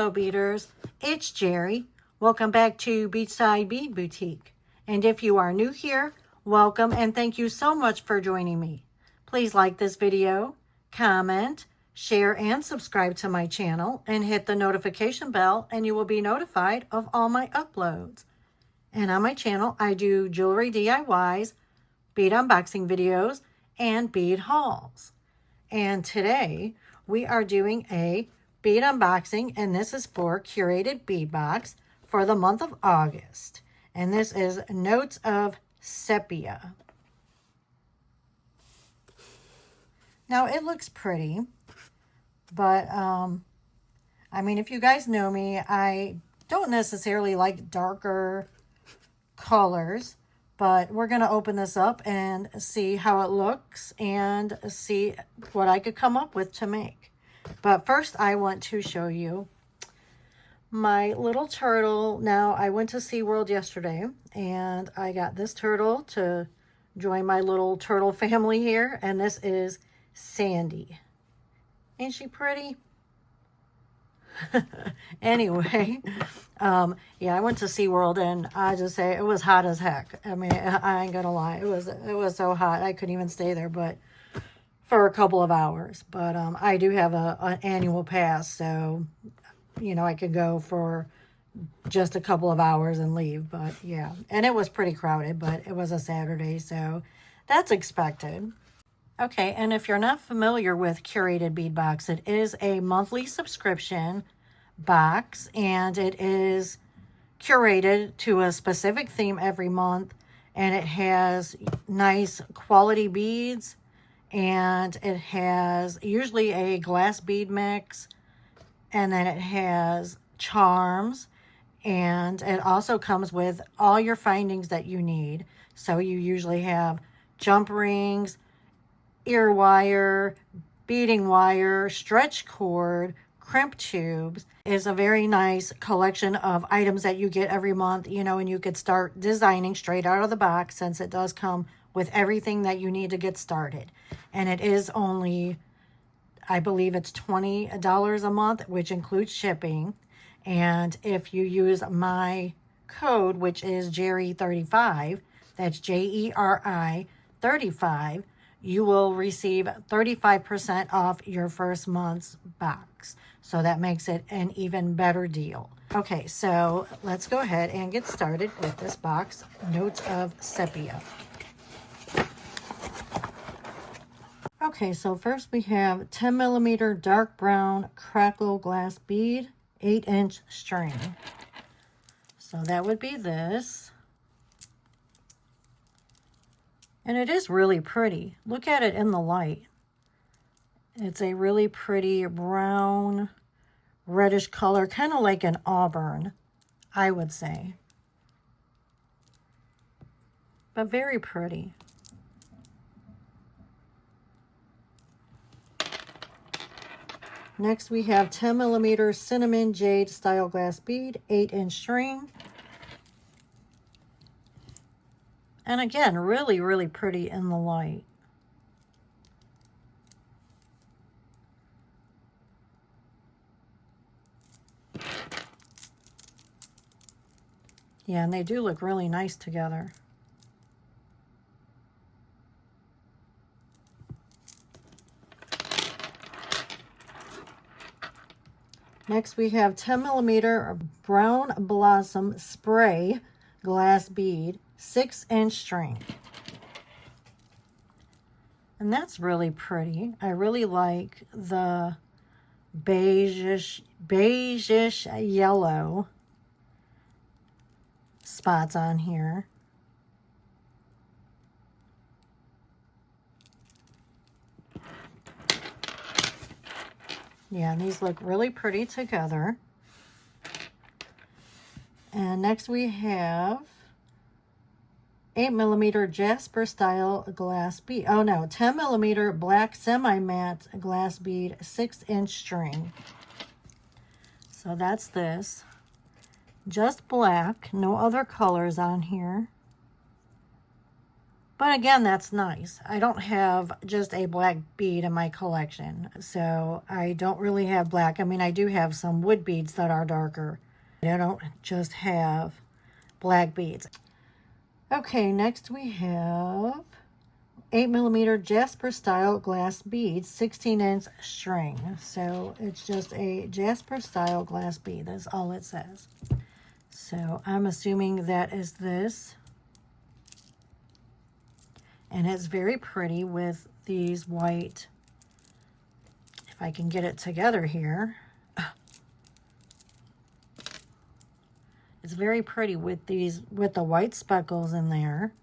fellow beaders, it's Jerry. Welcome back to Beachside Bead Boutique. And if you are new here, welcome and thank you so much for joining me. Please like this video, comment, share, and subscribe to my channel, and hit the notification bell, and you will be notified of all my uploads. And on my channel, I do jewelry DIYs, bead unboxing videos, and bead hauls. And today, we are doing a bead unboxing, and this is for Curated Bead Box for the month of August. And this is Notes of Sepia. Now, it looks pretty, but, I mean, if you guys know me, I don't necessarily like darker colors, but we're going to open this up and see how it looks and see what I could come up with to make. But first, I want to show you my little turtle. Now, I went to SeaWorld yesterday, and I got this turtle to join my little turtle family here, and this is Sandy. Ain't she pretty? Anyway, yeah, I went to SeaWorld, and I just say it was hot as heck. I mean, I ain't gonna lie, it was so hot I couldn't even stay there, but for a couple of hours. But I do have an annual pass, so you know I could go for just a couple of hours and leave. But yeah, and it was pretty crowded, but it was a Saturday, so that's expected. Okay, and if you're not familiar with Curated Bead Box, it is a monthly subscription box, and it is curated to a specific theme every month, and it has nice quality beads, and it has usually a glass bead mix, and then it has charms, and it also comes with all your findings that you need. So you usually have jump rings, ear wire, beading wire, stretch cord, crimp tubes. Is a very nice collection of items that you get every month, you know, and you could start designing straight out of the box, since it does come with everything that you need to get started. And it is only, I believe it's $20 a month, which includes shipping. And if you use my code, which is Jerry35, that's Jeri 35, you will receive 35% off your first month's box. So that makes it an even better deal. Okay, so let's go ahead and get started with this box, Notes of Sepia. Okay, so first we have 10mm dark brown crackle glass bead, 8-inch string. So that would be this. And it is really pretty. Look at it in the light. It's a really pretty brown, reddish color, kind of like an auburn, I would say. But very pretty. Next we have 10mm cinnamon jade style glass bead, 8-inch string. And again, really, really pretty in the light. Yeah, and they do look really nice together. Next we have 10mm brown blossom spray glass bead, 6-inch string. And that's really pretty. I really like the beigeish yellow spots on here. Yeah, and these look really pretty together. And next we have 8mm Jasper style glass bead. Oh no, 10mm black semi-matte glass bead, 6-inch string. So that's this. Just black, no other colors on here. But again, that's nice. I don't have just a black bead in my collection, so I don't really have black. I mean, I do have some wood beads that are darker. I don't just have black beads. Okay, next we have 8mm Jasper style glass beads, 16-inch string. So it's just a Jasper style glass bead. That's all it says. So I'm assuming that is this. And it's very pretty with these white, if I can get it together here. It's very pretty with these, with the white speckles in there.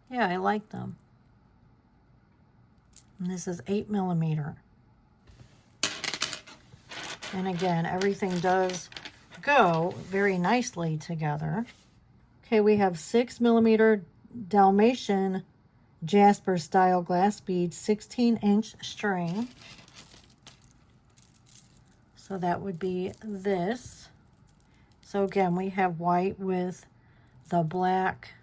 Yeah, I like them. And this is 8mm. And again, everything does go very nicely together. Okay, we have 6mm Dalmatian Jasper style glass beads, 16-inch string. So that would be this. So again, we have white with the black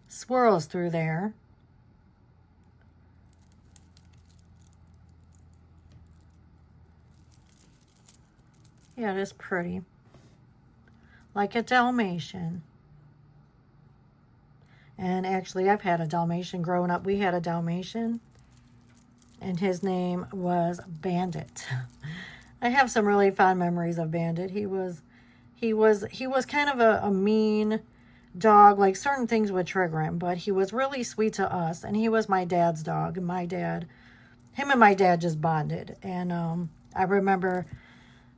swirls through there. Yeah, it is pretty. Like a Dalmatian. And actually, I've had a Dalmatian growing up. We had a Dalmatian, and his name was Bandit. I have some really fond memories of Bandit. He was kind of a mean dog. Like, certain things would trigger him, but he was really sweet to us. And he was my dad's dog. And him and my dad just bonded. And I remember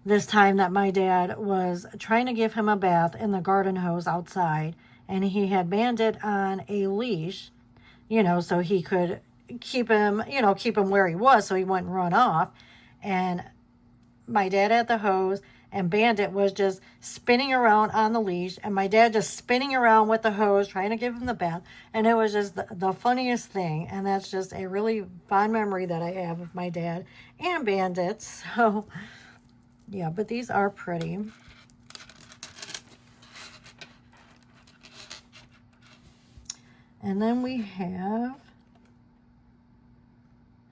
this time that my dad was trying to give him a bath in the garden hose outside. And he had Bandit on a leash, you know, so he could keep him where he was so he wouldn't run off. And my dad had the hose, and Bandit was just spinning around on the leash, and my dad just spinning around with the hose, trying to give him the bath. And it was just the funniest thing. And that's just a really fond memory that I have of my dad and Bandit. So, yeah, but these are pretty. And then we have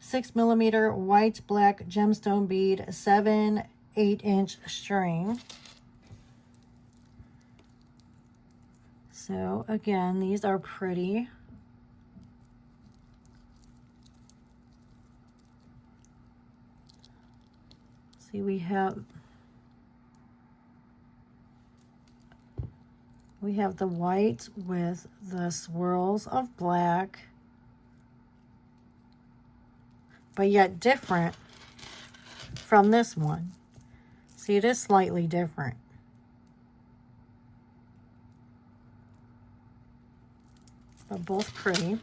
6mm white black gemstone bead, 7 8-inch string. So again, these are pretty. See, we have the white with the swirls of black, but yet different from this one. See, it is slightly different. But both pretty.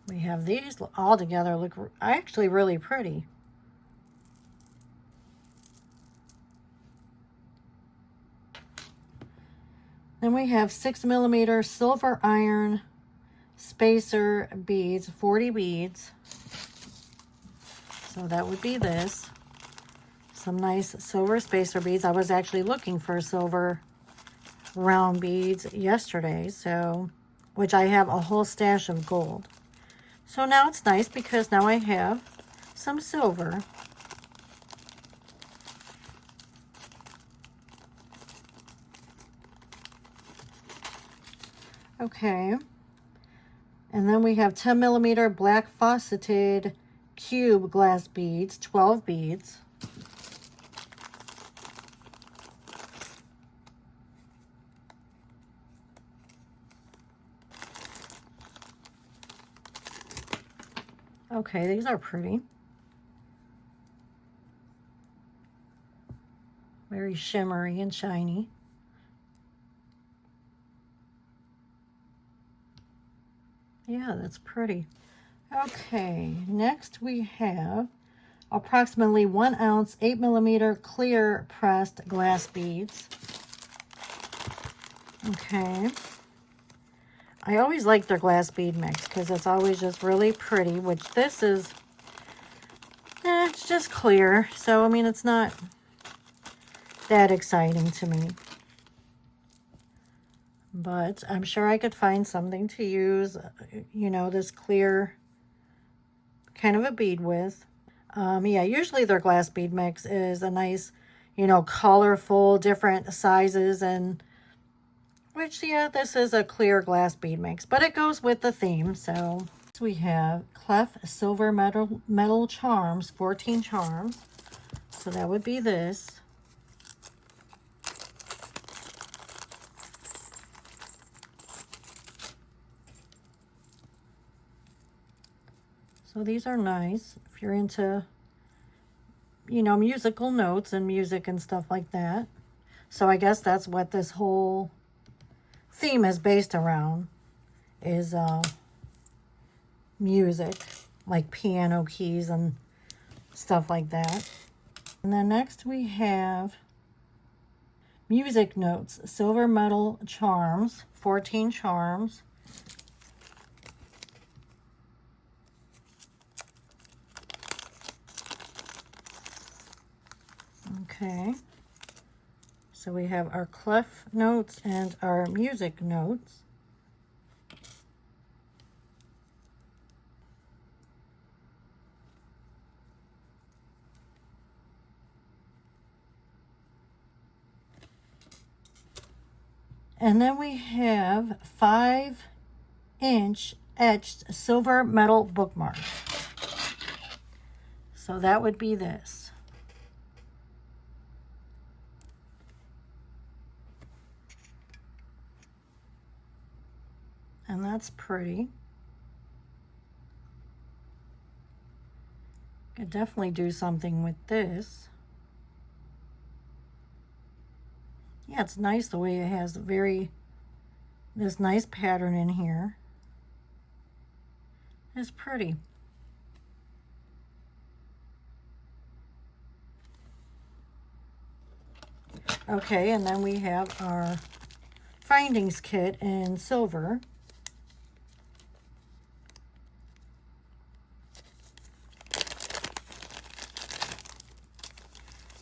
We have these all together look actually really pretty. Then we have 6mm silver iron spacer beads, 40 beads. So that would be this. Some nice silver spacer beads. I was actually looking for silver round beads yesterday, so, which I have a whole stash of gold. So now it's nice because now I have some silver. Okay, and then we have 10mm black faceted cube glass beads, 12 beads. Okay, these are pretty. Very shimmery and shiny. Yeah, that's pretty. Okay, next we have approximately 1 ounce 8mm clear pressed glass beads. Okay. I always like their glass bead mix because it's always just really pretty, which this is, it's just clear. So, I mean, it's not that exciting to me. But I'm sure I could find something to use, you know, this clear kind of a bead with. Yeah, usually their glass bead mix is a nice, you know, colorful, different sizes, and which, yeah, this is a clear glass bead mix, but it goes with the theme. So we have Clef Silver Metal Charms, 14 charms. So that would be this. So these are nice if you're into, you know, musical notes and music and stuff like that. So I guess that's what this whole theme is based around, is music, like piano keys and stuff like that. And then next we have Music Notes, Silver Metal Charms, 14 charms. Okay, so we have our clef notes and our music notes. And then we have 5-inch etched silver metal bookmark. So that would be this. And that's pretty. Could definitely do something with this. Yeah, it's nice the way it has this nice pattern in here. It's pretty. Okay, and then we have our findings kit in silver.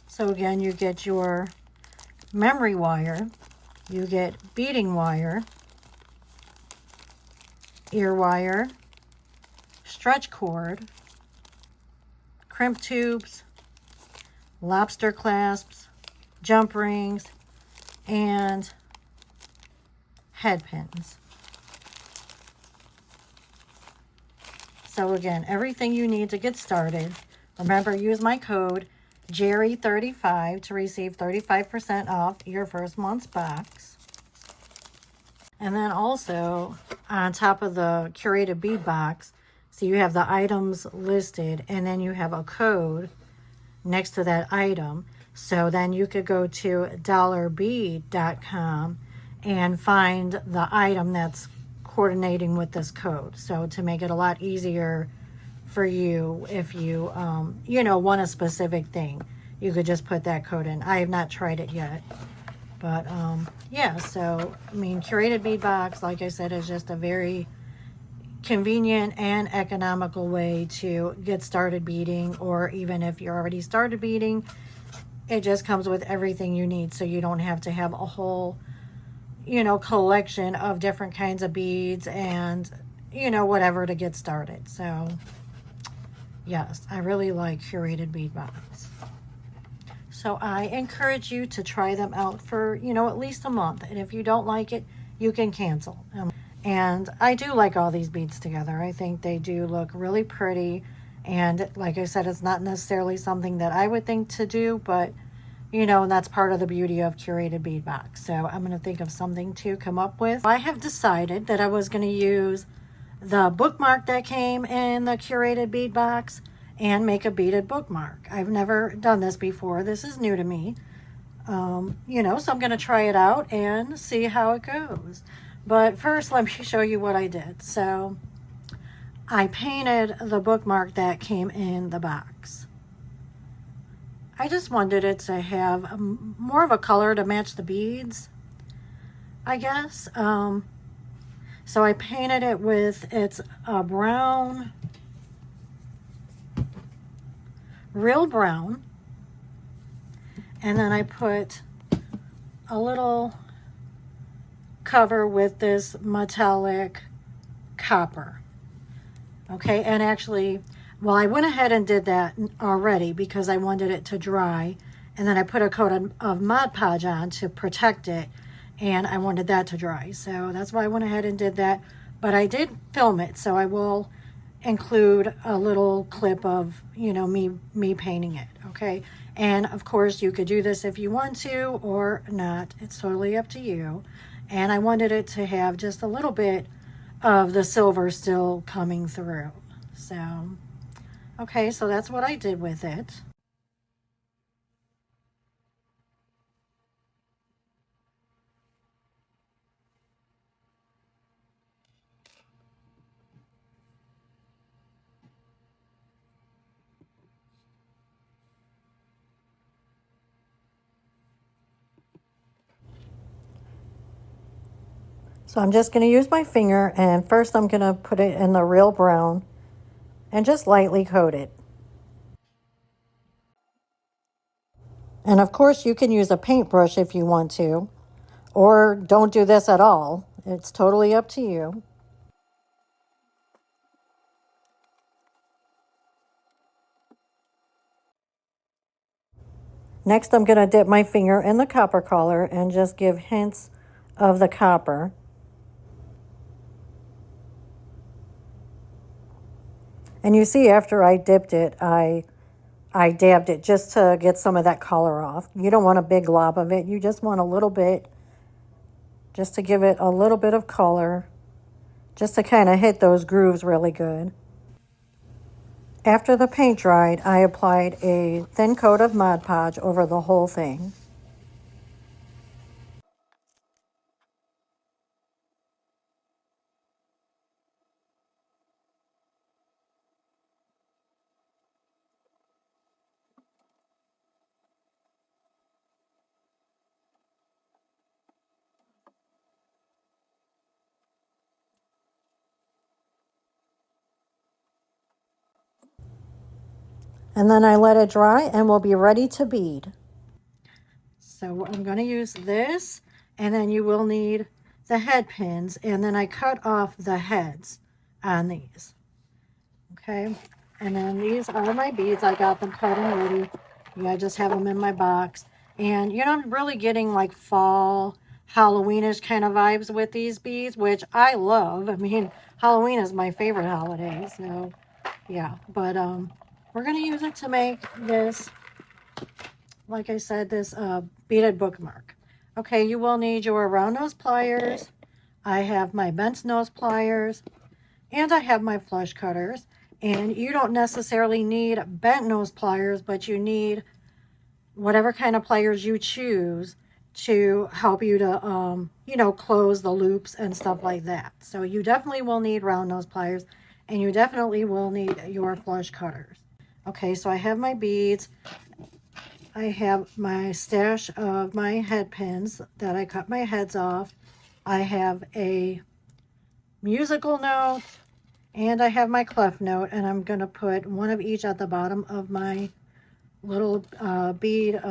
So again, you get your memory wire, you get beading wire, ear wire, stretch cord, crimp tubes, lobster clasps, jump rings, and head pins. So again, everything you need to get started. Remember, use my code Jerry35 to receive 35% off your first month's box. And then also on top of the curated bead box, so you have the items listed and then you have a code next to that item. So then you could go to dollarbead.com and find the item that's coordinating with this code. So to make it a lot easier for you, if you, you know, want a specific thing, you could just put that code in. I have not tried it yet. But, yeah, so, I mean, Curated Bead Box, like I said, is just a very convenient and economical way to get started beading, or even if you're already started beading, it just comes with everything you need, so you don't have to have a whole, you know, collection of different kinds of beads and, you know, whatever to get started. So, yes, I really like Curated Bead Box. So I encourage you to try them out for, you know, at least a month. And if you don't like it, you can cancel. And I do like all these beads together. I think they do look really pretty. And like I said, it's not necessarily something that I would think to do, but, you know, and that's part of the beauty of Curated Bead Box. So I'm going to think of something to come up with. I have decided that I was going to use the bookmark that came in the Curated Bead Box and make a beaded bookmark. I've never done this before. This is new to me. You know, so I'm going to try it out and see how it goes. But first, let me show you what I did. So I painted the bookmark that came in the box. I just wanted it to have more of a color to match the beads, I guess. So I painted it with, it's a brown, real brown, And then I put a little cover with this metallic copper. Okay, and actually, well, I went ahead and did that already because I wanted it to dry. And then I put a coat of Mod Podge on to protect it. And I wanted that to dry. So that's why I went ahead and did that. But I did film it, so I will include a little clip of, you know, me painting it. Okay, and of course you could do this if you want to or not. It's totally up to you. And I wanted it to have just a little bit of the silver still coming through. So, okay, so that's what I did with it. So I'm just going to use my finger, and first I'm going to put it in the real brown and just lightly coat it. And of course you can use a paintbrush if you want to, or don't do this at all. It's totally up to you. Next, I'm going to dip my finger in the copper color and just give hints of the copper. And you see after I dipped it, I dabbed it just to get some of that color off. You don't want a big glob of it. You just want a little bit, just to give it a little bit of color, just to kind of hit those grooves really good. After the paint dried, I applied a thin coat of Mod Podge over the whole thing. And then I let it dry and we'll be ready to bead. So I'm going to use this, and then you will need the head pins, and then I cut off the heads on these. Okay, and then these are my beads. I got them cut and ready. Yeah, I just have them in my box. And you know, I'm really getting like fall, Halloweenish kind of vibes with these beads, which I love. I mean, Halloween is my favorite holiday, so yeah. But we're gonna use it to make this, like I said, this beaded bookmark. Okay, you will need your round nose pliers. I have my bent nose pliers, and I have my flush cutters. And you don't necessarily need bent nose pliers, but you need whatever kind of pliers you choose to help you to, you know, close the loops and stuff like that. So you definitely will need round nose pliers, and you definitely will need your flush cutters. Okay, so I have my beads. I have my stash of my head pins that I cut my heads off. I have a musical note, and I have my clef note, and I'm going to put one of each at the bottom of my little bead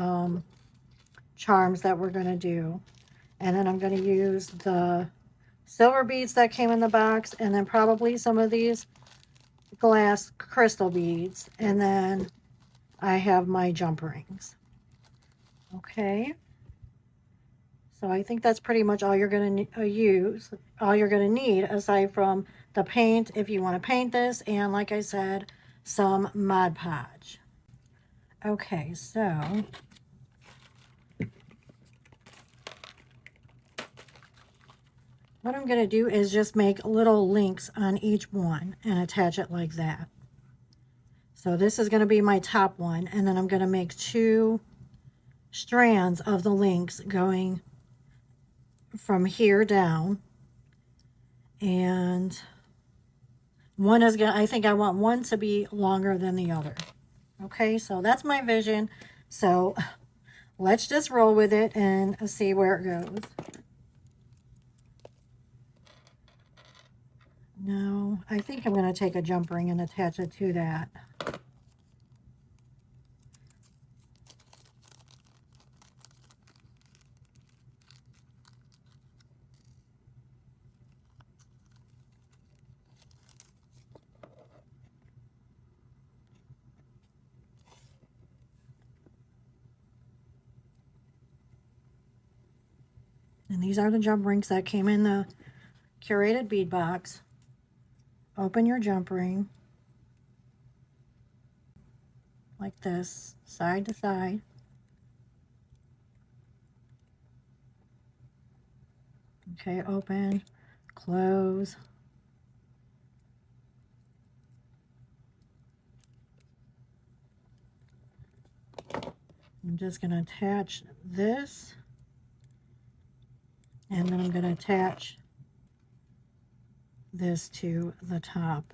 charms that we're going to do. And then I'm going to use the silver beads that came in the box, and then probably some of these glass crystal beads. And then I have my jump rings. Okay. So I think that's pretty much all you're going to use, all you're going to need, aside from the paint, if you want to paint this, and like I said, some Mod Podge. Okay, so what I'm going to do is just make little links on each one and attach it like that. So this is going to be my top one, and then I'm going to make 2 strands of the links going from here down. And one is going to, I think I want one to be longer than the other. Okay, so that's my vision. So let's just roll with it and see where it goes. No, I think I'm going to take a jump ring and attach it to that. And these are the jump rings that came in the Curated Bead Box. Open your jump ring like this, side to side. Okay, open, close. I'm just going to attach this, and then I'm going to attach this to the top.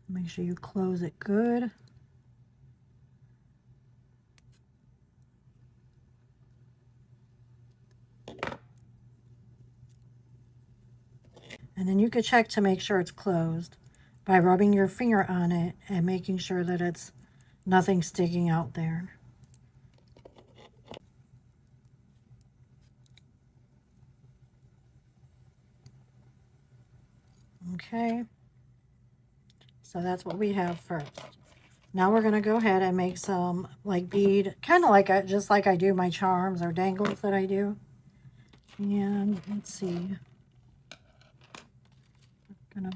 Make sure you close it good. And then you can check to make sure it's closed by rubbing your finger on it and making sure that it's nothing sticking out there. Okay, so that's what we have first. Now we're going to go ahead and make some like bead, kind of like just like I do my charms or dangles that I do. And let's see, I'm gonna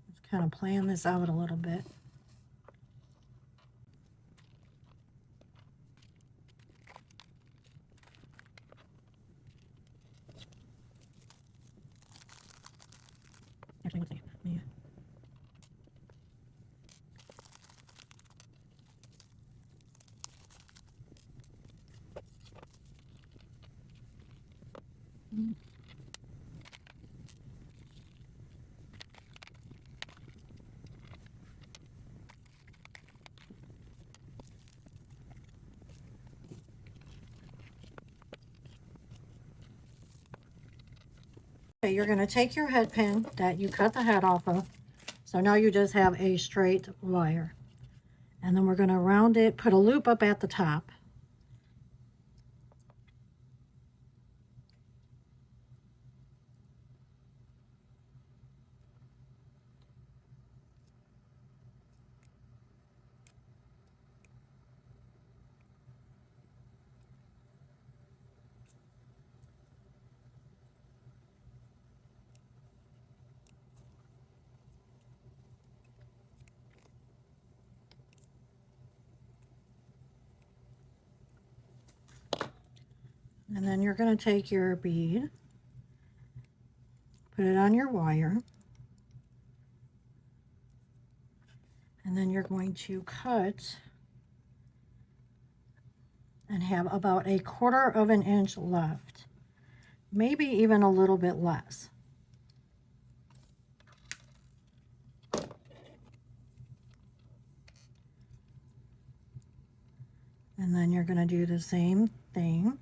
just kind of plan this out a little bit. Actually, let's see. Yeah. Okay, you're going to take your head pin that you cut the head off of. So now you just have a straight wire. And then we're going to round it, put a loop up at the top. And then you're going to take your bead, put it on your wire, and then you're going to cut and have about 1/4 of an inch left, maybe even a little bit less. And then you're going to do the same thing.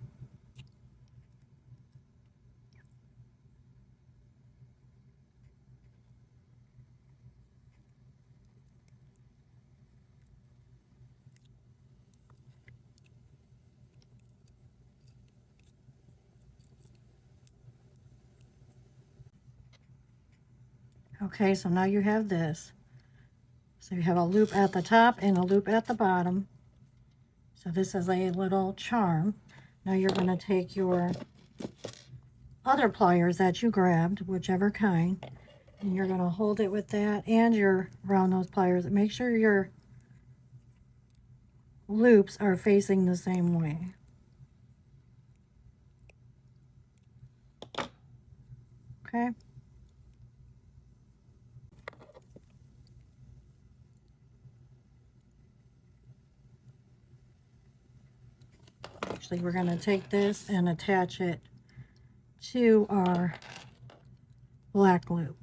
Okay, so now you have this. So you have a loop at the top and a loop at the bottom. So this is a little charm. Now you're going to take your other pliers that you grabbed, whichever kind, and you're going to hold it with that and your round nose pliers. Make sure your loops are facing the same way. Okay. Actually, we're going to take this and attach it to our black loop.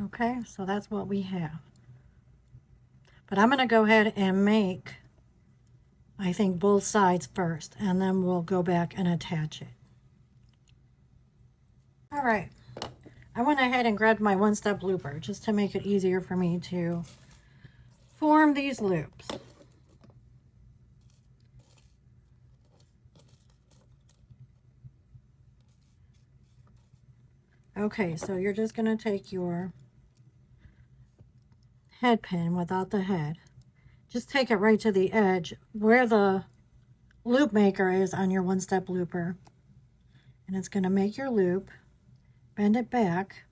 Okay, so that's what we have. But I'm going to go ahead and make, I think, both sides first, and then we'll go back and attach it. All right, I went ahead and grabbed my one-step looper just to make it easier for me to form these loops. Okay, so you're just going to take your head pin without the head. Just take it right to the edge where the loop maker is on your one-step looper. And it's going to make your loop, bend it back.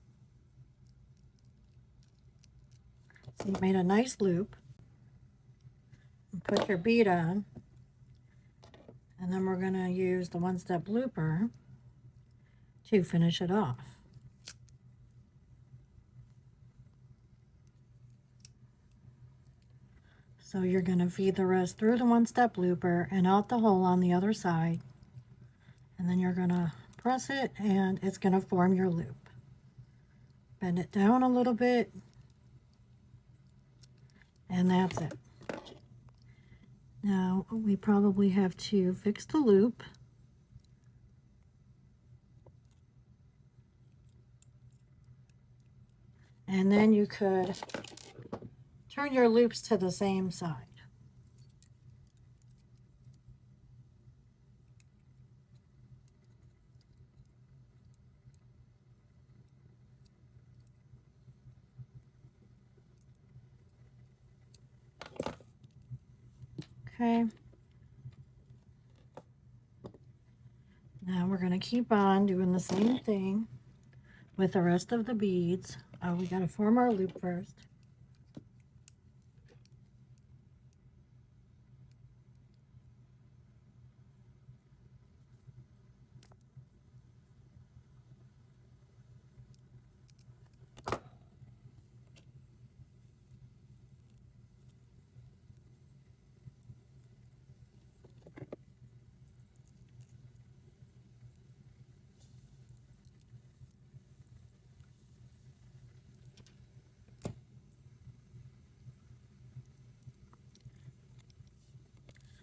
So you made a nice loop. And put your bead on. And then we're going to use the one-step looper to finish it off. So you're going to feed the rest through the one-step looper and out the hole on the other side. And then you're going to press it and it's going to form your loop. Bend it down a little bit. And that's it. Now we probably have to fix the loop. And then you could turn your loops to the same side. Okay. Now we're going to keep on doing the same thing with the rest of the beads. Oh, we got to form our loop first.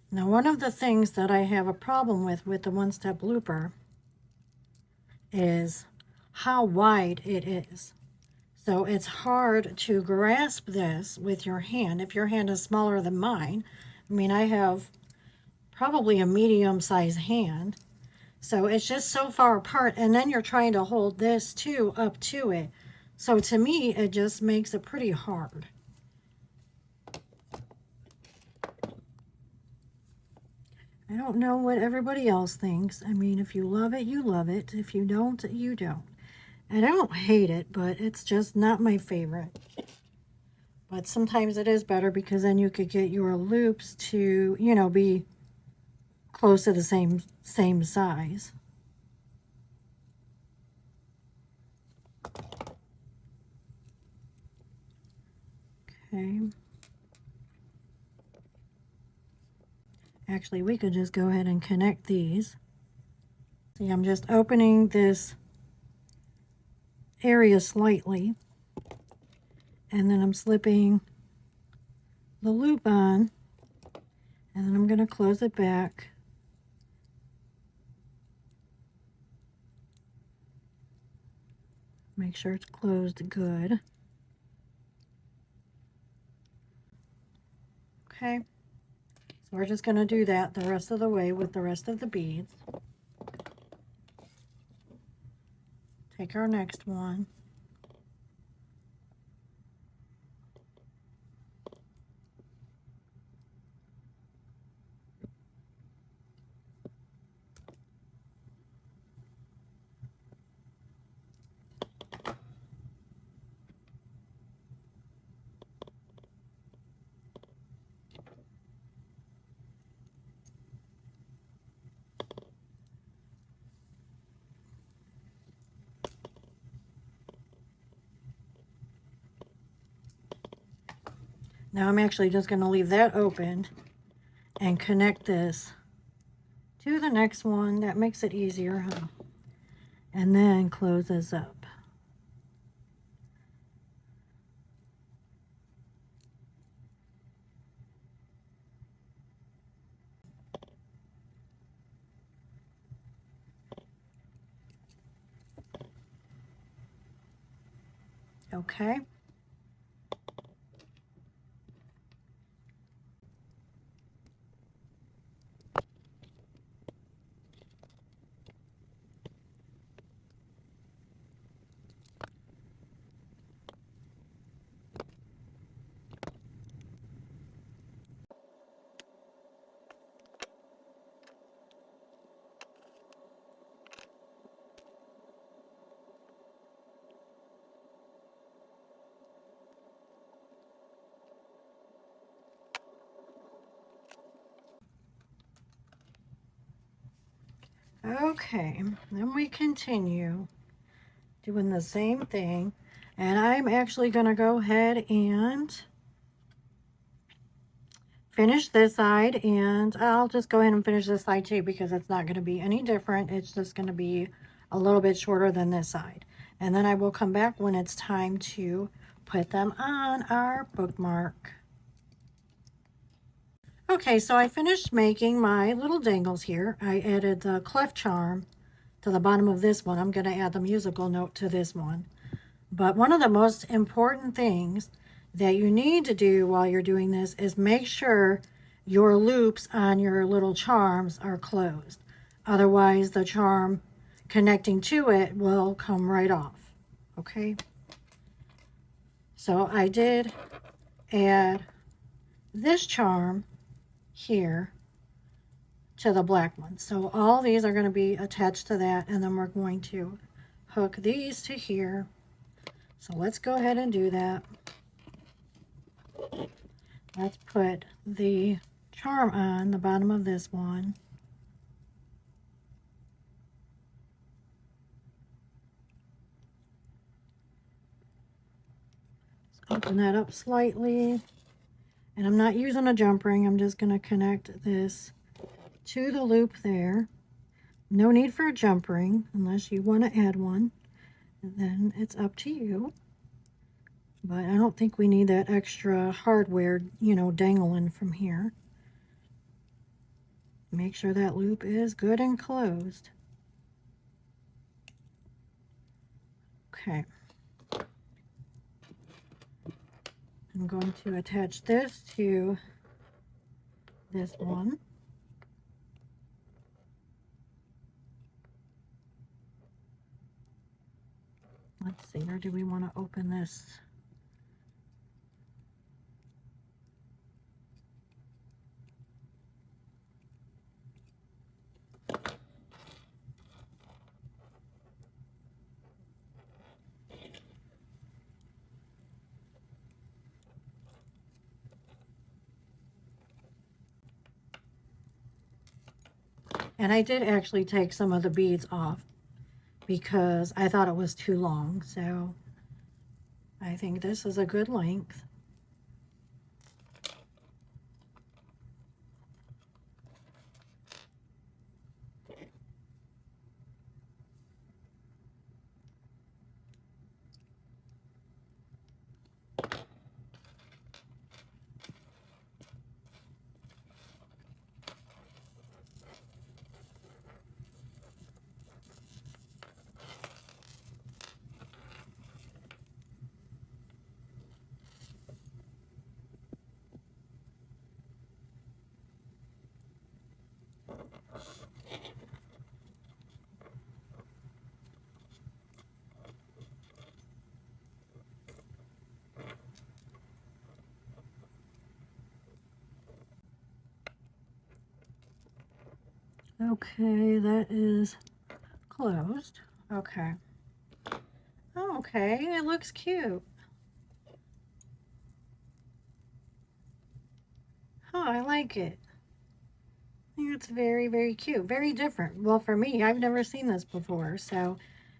Now, one of the things that I have a problem with the one-step looper is how wide it is. So it's hard to grasp this with your hand if your hand is smaller than mine. I mean, I have probably a medium-sized hand. So it's just so far apart, and then you're trying to hold this too up to it. So to me, it just makes it pretty hard. I don't know what everybody else thinks. I mean, if you love it, you love it. If you don't, you don't. And I don't hate it, but it's just not my favorite. But sometimes it is better because then you could get your loops to, you know, be close to the same size. Okay. Actually, we could just go ahead and connect these. See, I'm just opening this area slightly, and then I'm slipping the loop on, and then I'm going to close it back. Make sure it's closed good. Okay, so we're just going to do that the rest of the way with the rest of the beads. Take our next one. Now I'm actually just going to leave that open and connect this to the next one. That makes it easier, huh? And then close this up. Okay. Okay, then we continue doing the same thing, and I'm actually going to go ahead and finish this side, and I'll just go ahead and finish this side too because it's not going to be any different. It's just going to be a little bit shorter than this side, and then I will come back when it's time to put them on our bookmark. Okay, so I finished making my little dangles here. I added the clef charm to the bottom of this one. I'm going to add the musical note to this one. But one of the most important things that you need to do while you're doing this is make sure your loops on your little charms are closed. Otherwise, the charm connecting to it will come right off. Okay? So I did add this charm here to the black one. So all these are going to be attached to that, and then we're going to hook these to here. So let's go ahead and do that. Let's put the charm on the bottom of this one. Let's open that up slightly. And I'm not using a jump ring. I'm just going to connect this to the loop there. No need for a jump ring unless you want to add one. And then it's up to you. But I don't think we need that extra hardware, you know, dangling from here. Make sure that loop is good and closed. Okay. I'm going to attach this to this one. Let's see, or do we want to open this? And I did actually take some of the beads off because I thought it was too long. So I think this is a good length. Okay, that is closed. Okay. Oh, okay, it looks cute. Oh, I like it. I think it's very, very cute. Very different. Well, for me, I've never seen this before. So,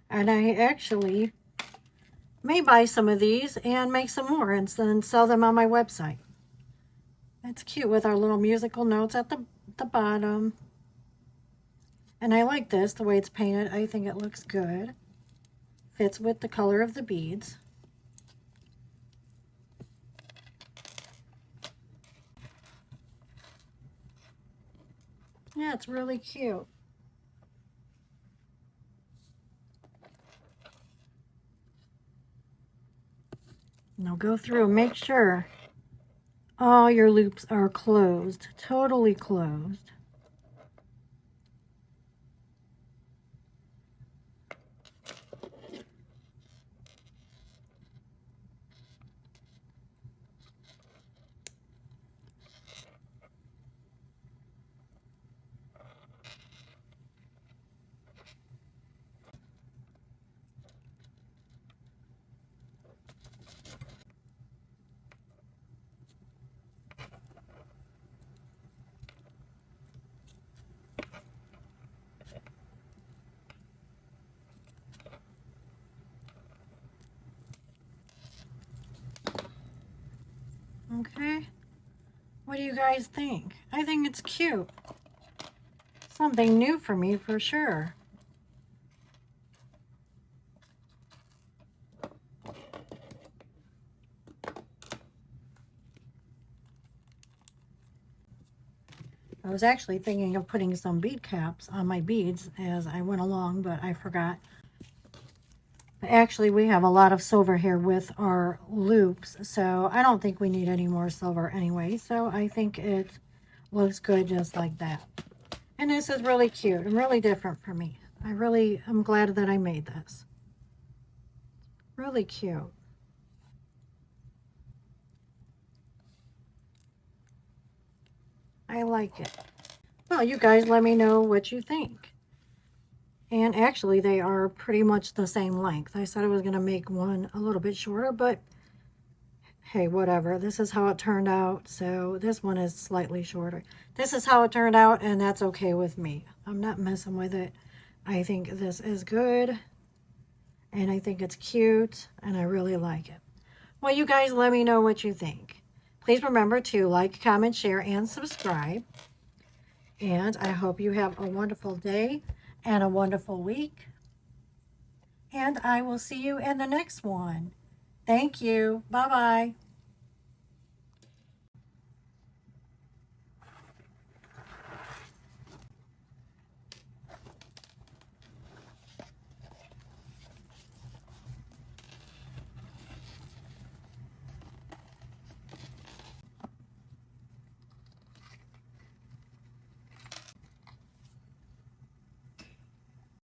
and I actually may buy some of these and make some more and then sell them on my website. It's cute with our little musical notes at the bottom. And I like this, the way it's painted. I think it looks good. Fits with the color of the beads. Yeah, it's really cute. Now go through and make sure all your loops are closed, totally closed. Okay, what do you guys think? I think it's cute. Something new for me for sure. I was actually thinking of putting some bead caps on my beads as I went along, but I forgot. But actually, we have a lot of silver here with our loops, so I don't think we need any more silver anyway. So I think it looks good just like that. And this is really cute and really different for me. I'm glad that I made this. Really cute. I like it. Well, you guys let me know what you think. And actually, they are pretty much the same length. I said I was going to make one a little bit shorter, but hey, whatever. This is how it turned out. So this one is slightly shorter. This is how it turned out, and that's okay with me. I'm not messing with it. I think this is good, and I think it's cute, and I really like it. Well, you guys let me know what you think. Please remember to like, comment, share, and subscribe. And I hope you have a wonderful day and a wonderful week. And I will see you in the next one. Thank you. Bye-bye.